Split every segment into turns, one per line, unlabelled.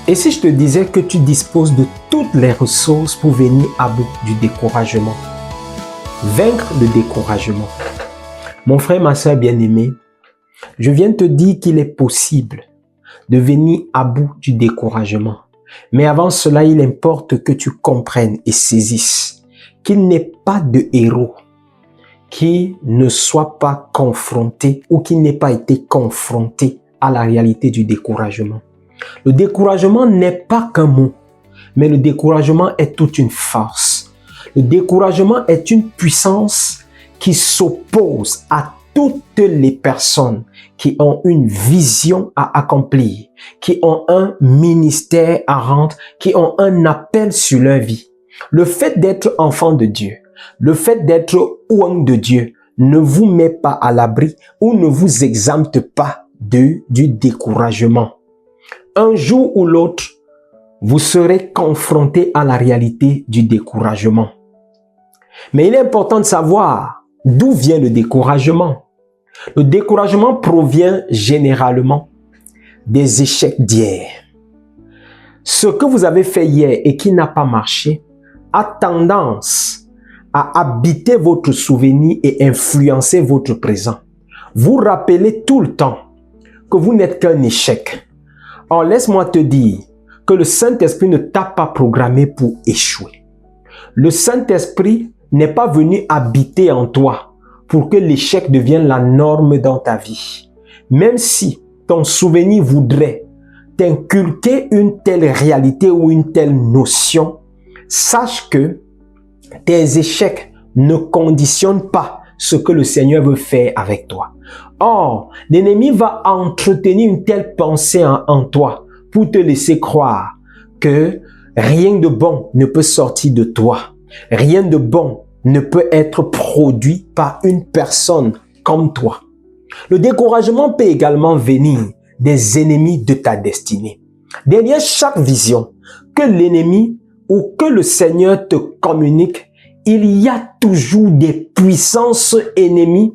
Et si je te disais que tu disposes de toutes les ressources pour venir à bout du découragement? Vaincre le découragement. Mon frère, ma soeur bien-aimée, je viens te dire qu'il est possible de venir à bout du découragement. Mais avant cela, il importe que tu comprennes et saisisses qu'il n'est pas de héros qui ne soit pas confronté ou qui n'ait pas été confronté à la réalité du découragement. Le découragement n'est pas qu'un mot, mais le découragement est toute une force. Le découragement est une puissance qui s'oppose à toutes les personnes qui ont une vision à accomplir, qui ont un ministère à rendre, qui ont un appel sur leur vie. Le fait d'être enfant de Dieu, le fait d'être ouang de Dieu ne vous met pas à l'abri ou ne vous exempte pas du découragement. Un jour ou l'autre, vous serez confronté à la réalité du découragement. Mais il est important de savoir d'où vient le découragement. Le découragement provient généralement des échecs d'hier. Ce que vous avez fait hier et qui n'a pas marché a tendance à habiter votre souvenir et influencer votre présent. Vous rappelez tout le temps que vous n'êtes qu'un échec. Or, laisse-moi te dire que le Saint-Esprit ne t'a pas programmé pour échouer. Le Saint-Esprit n'est pas venu habiter en toi pour que l'échec devienne la norme dans ta vie. Même si ton souvenir voudrait t'inculquer une telle réalité ou une telle notion, sache que tes échecs ne conditionnent pas ce que le Seigneur veut faire avec toi. Or, l'ennemi va entretenir une telle pensée en toi pour te laisser croire que rien de bon ne peut sortir de toi. Rien de bon ne peut être produit par une personne comme toi. Le découragement peut également venir des ennemis de ta destinée. Derrière chaque vision que l'ennemi ou que le Seigneur te communique, il y a toujours des puissances ennemies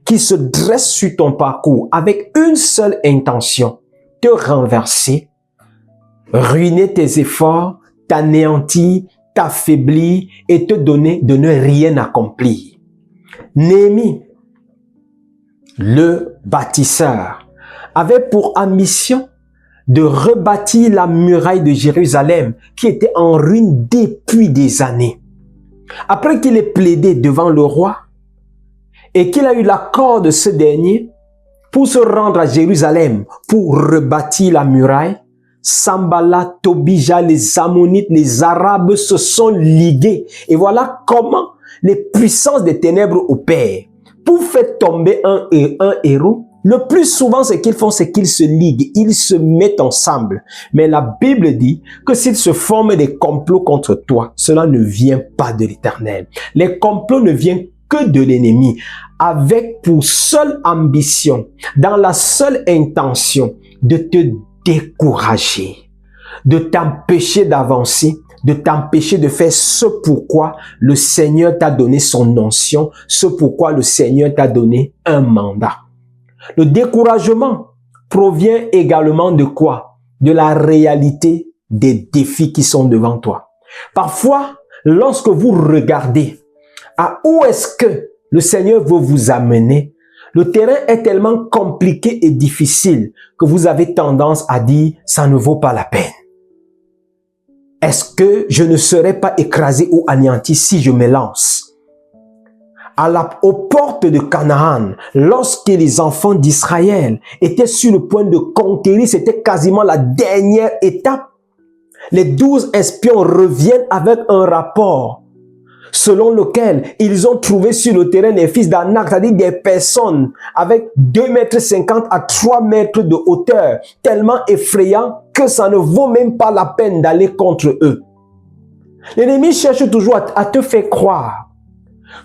qui se dressent sur ton parcours avec une seule intention, te renverser, ruiner tes efforts, t'anéantir, t'affaiblir et te donner de ne rien accomplir. Néhémie, le bâtisseur, avait pour ambition de rebâtir la muraille de Jérusalem qui était en ruine depuis des années. Après qu'il ait plaidé devant le roi et qu'il a eu l'accord de ce dernier pour se rendre à Jérusalem pour rebâtir la muraille, Sanballat, Tobija, les Ammonites, les Arabes se sont ligués. Et voilà comment les puissances des ténèbres opèrent. Pour faire tomber un héros, le plus souvent, ce qu'ils font, c'est qu'ils se liguent, ils se mettent ensemble. Mais la Bible dit que s'ils se forment des complots contre toi, cela ne vient pas de l'Éternel. Les complots ne viennent que de l'ennemi, avec pour seule ambition, dans la seule intention de te décourager, de t'empêcher d'avancer, de t'empêcher de faire ce pourquoi le Seigneur t'a donné son onction, ce pourquoi le Seigneur t'a donné un mandat. Le découragement provient également de quoi? De la réalité des défis qui sont devant toi. Parfois, lorsque vous regardez à où est-ce que le Seigneur veut vous amener, le terrain est tellement compliqué et difficile que vous avez tendance à dire « ça ne vaut pas la peine ». Est-ce que je ne serai pas écrasé ou anéanti si je me lance? Aux portes de Canaan, lorsque les enfants d'Israël étaient sur le point de conquérir, c'était quasiment la dernière étape. Les 12 espions reviennent avec un rapport selon lequel ils ont trouvé sur le terrain des fils d'Anak, c'est-à-dire des personnes avec 2,50 m à 3 mètres de hauteur, tellement effrayants que ça ne vaut même pas la peine d'aller contre eux. L'ennemi cherche toujours à te faire croire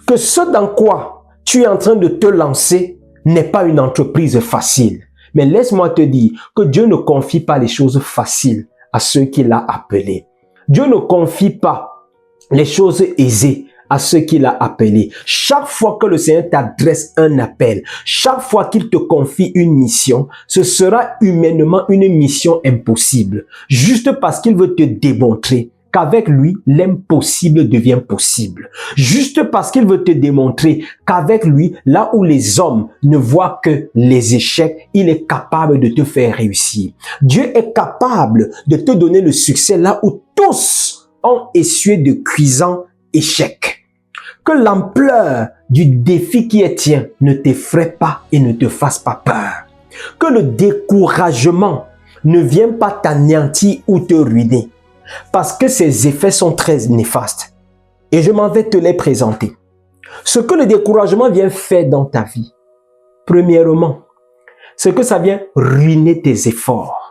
que ce dans quoi tu es en train de te lancer n'est pas une entreprise facile. Mais laisse-moi te dire que Dieu ne confie pas les choses faciles à ceux qu'il a appelés. Dieu ne confie pas les choses aisées à ceux qu'il a appelés. Chaque fois que le Seigneur t'adresse un appel, chaque fois qu'il te confie une mission, ce sera humainement une mission impossible. Juste parce qu'il veut te démontrer qu'avec lui, l'impossible devient possible. Juste parce qu'il veut te démontrer qu'avec lui, là où les hommes ne voient que les échecs, il est capable de te faire réussir. Dieu est capable de te donner le succès là où tous ont essuyé de cuisants échecs. Que l'ampleur du défi qui est tien ne t'effraie pas et ne te fasse pas peur. Que le découragement ne vienne pas t'anéantir ou te ruiner. Parce que ses effets sont très néfastes. Et je m'en vais te les présenter. Ce que le découragement vient faire dans ta vie, premièrement, c'est que ça vient ruiner tes efforts.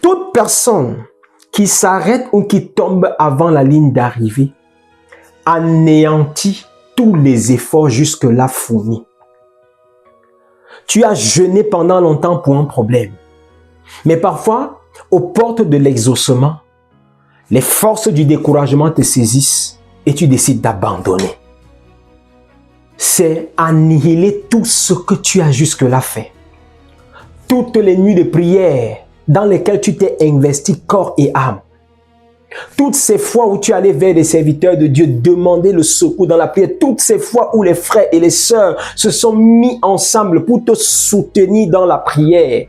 Toute personne qui s'arrête ou qui tombe avant la ligne d'arrivée anéantit tous les efforts jusque-là fournis. Tu as jeûné pendant longtemps pour un problème. Mais parfois, aux portes de l'exaucement, les forces du découragement te saisissent et tu décides d'abandonner. C'est annihiler tout ce que tu as jusque-là fait. Toutes les nuits de prière dans lesquelles tu t'es investi corps et âme. Toutes ces fois où tu allais vers les serviteurs de Dieu demander le secours dans la prière. Toutes ces fois où les frères et les sœurs se sont mis ensemble pour te soutenir dans la prière.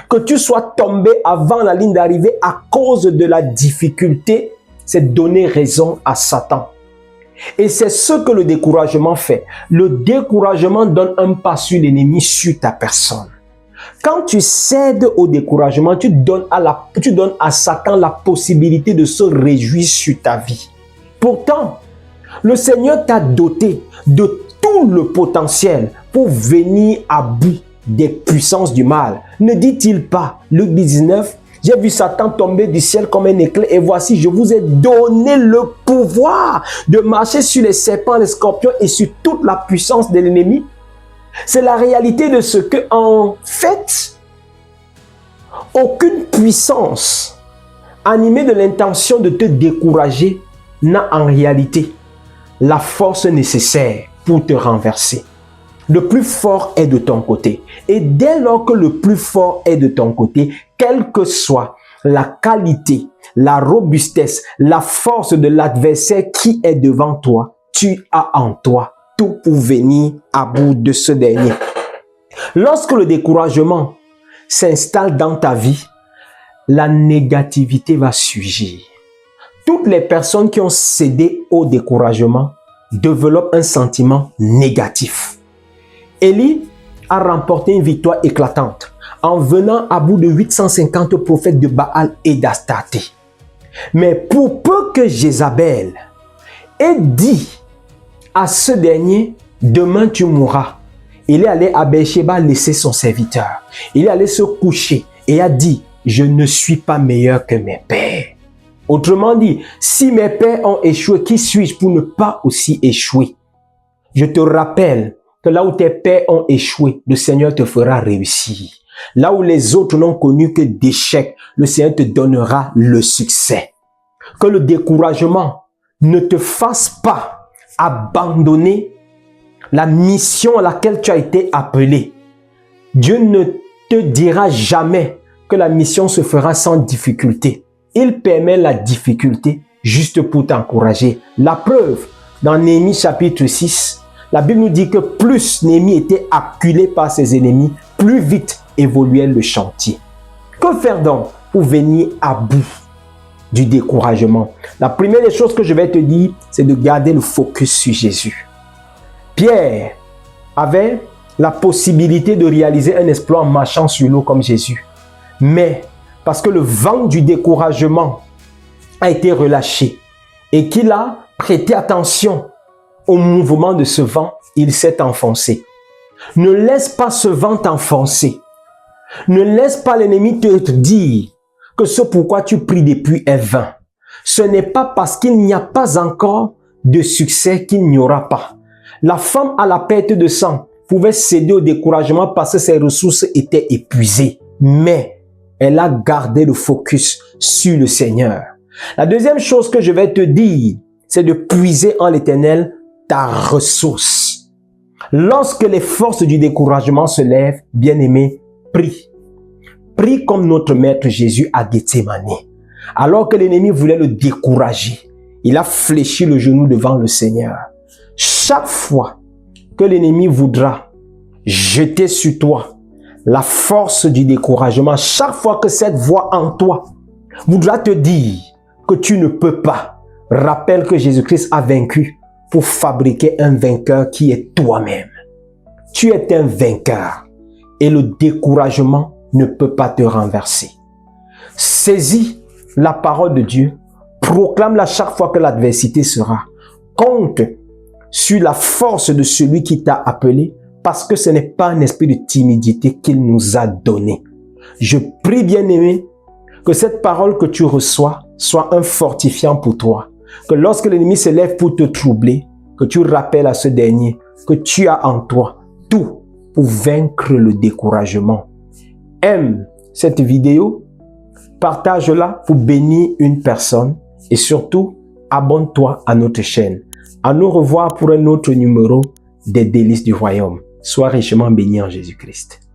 Que tu sois tombé avant la ligne d'arrivée à cause de la difficulté, c'est donner raison à Satan. Et c'est ce que le découragement fait. Le découragement donne un pas sur l'ennemi, sur ta personne. Quand tu cèdes au découragement, tu donnes à Satan la possibilité de se réjouir sur ta vie. Pourtant, le Seigneur t'a doté de tout le potentiel pour venir à bout des puissances du mal. Ne dit-il pas, Luc 19, j'ai vu Satan tomber du ciel comme un éclair et voici, je vous ai donné le pouvoir de marcher sur les serpents, les scorpions et sur toute la puissance de l'ennemi. C'est la réalité de ce que, en fait, aucune puissance animée de l'intention de te décourager n'a en réalité la force nécessaire pour te renverser. Le plus fort est de ton côté. Et dès lors que le plus fort est de ton côté, quelle que soit la qualité, la robustesse, la force de l'adversaire qui est devant toi, tu as en toi tout pour venir à bout de ce dernier. Lorsque le découragement s'installe dans ta vie, la négativité va surgir. Toutes les personnes qui ont cédé au découragement développent un sentiment négatif. Élie a remporté une victoire éclatante en venant à bout de 850 prophètes de Baal et d'Astarté. Mais pour peu que Jézabel ait dit à ce dernier, demain tu mourras, il est allé à Beersheba laisser son serviteur. Il est allé se coucher et a dit, je ne suis pas meilleur que mes pères. Autrement dit, si mes pères ont échoué, qui suis-je pour ne pas aussi échouer? Je te rappelle que là où tes pères ont échoué, le Seigneur te fera réussir. Là où les autres n'ont connu que d'échecs, le Seigneur te donnera le succès. Que le découragement ne te fasse pas abandonner la mission à laquelle tu as été appelé. Dieu ne te dira jamais que la mission se fera sans difficulté. Il permet la difficulté juste pour t'encourager. La preuve, dans Néhémie chapitre 6, la Bible nous dit que plus Néhémie était acculé par ses ennemis, plus vite évoluait le chantier. Que faire donc pour venir à bout du découragement? La première des choses que je vais te dire, c'est de garder le focus sur Jésus. Pierre avait la possibilité de réaliser un exploit en marchant sur l'eau comme Jésus. Mais parce que le vent du découragement a été relâché et qu'il a prêté attention au mouvement de ce vent, il s'est enfoncé. Ne laisse pas ce vent t'enfoncer. Ne laisse pas l'ennemi te dire que ce pourquoi tu pries depuis est vain. Ce n'est pas parce qu'il n'y a pas encore de succès qu'il n'y aura pas. La femme à la perte de sang pouvait céder au découragement parce que ses ressources étaient épuisées. Mais elle a gardé le focus sur le Seigneur. La deuxième chose que je vais te dire, c'est de puiser en l'Éternel ta ressource. Lorsque les forces du découragement se lèvent, bien-aimé, prie. Prie comme notre Maître Jésus à Gethsémane. Alors que l'ennemi voulait le décourager, il a fléchi le genou devant le Seigneur. Chaque fois que l'ennemi voudra jeter sur toi la force du découragement, chaque fois que cette voix en toi voudra te dire que tu ne peux pas, rappelle que Jésus-Christ a vaincu pour fabriquer un vainqueur qui est toi-même. Tu es un vainqueur et le découragement ne peut pas te renverser. Saisis la parole de Dieu, proclame-la chaque fois que l'adversité sera. Compte sur la force de celui qui t'a appelé, parce que ce n'est pas un esprit de timidité qu'il nous a donné. Je prie, bien-aimé, que cette parole que tu reçois soit un fortifiant pour toi. Que lorsque l'ennemi se lève pour te troubler, que tu rappelles à ce dernier que tu as en toi tout pour vaincre le découragement. Aime cette vidéo, partage-la pour bénir une personne et surtout, abonne-toi à notre chaîne. À nous revoir pour un autre numéro des délices du royaume. Sois richement béni en Jésus-Christ.